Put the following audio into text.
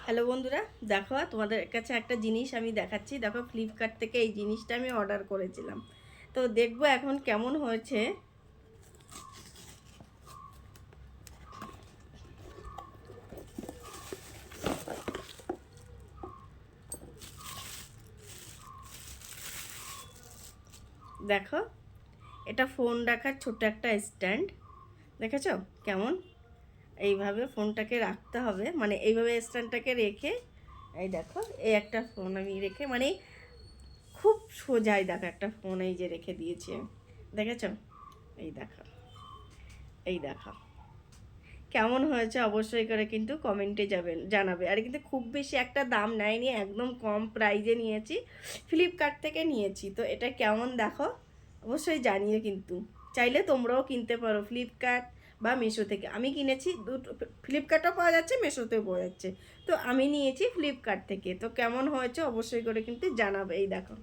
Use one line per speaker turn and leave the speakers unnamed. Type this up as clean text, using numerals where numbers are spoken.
Hello বন্ধুরা, দেখো তোমাদের কাছে একটা জিনিস আমি দেখাচ্ছি। দেখো, ফ্লিপকার্ট থেকে এই জিনিসটা আমি অর্ডার করেছিলাম। তো দেখবো এখন কেমন হয়েছে। দেখো, এটা ফোন রাখার ছোট একটা স্ট্যান্ড। দেখেছো কেমন? এইভাবে ফোনটাকে রাখতে হবে, মানে এইভাবে স্ট্যান্ডটাকে রেখে, এই দেখো এই একটা ফোন আমি রেখে, মানে খুব সোজাই দেখো একটা ফোন এই যে রেখে দিয়েছি আমি। দেখেছো? এই দেখো, এই দেখো কেমন হয়েছে অবশ্যই করে কিন্তু কমেন্টে জানাবে। আর কিন্তু খুব বেশি একটা দাম নেয়নি, একদম কম প্রাইজে নিয়েছি, ফ্লিপকার্ট থেকে নিয়েছি। তো এটা কেমন দেখো অবশ্যই জানিয়ে, কিন্তু চাইলে তোমরাও কিনতে পারো ফ্লিপকার্ট বা মিশো থেকে। আমি কিনেছি দুটো, ফ্লিপকার্টও পাওয়া যাচ্ছে, মিশোতেও পাওয়া যাচ্ছে। তো আমি নিয়েছি ফ্লিপকার্ট থেকে। তো কেমন হয়েছে অবশ্যই করে কিন্তু জানাবে। এই দেখো।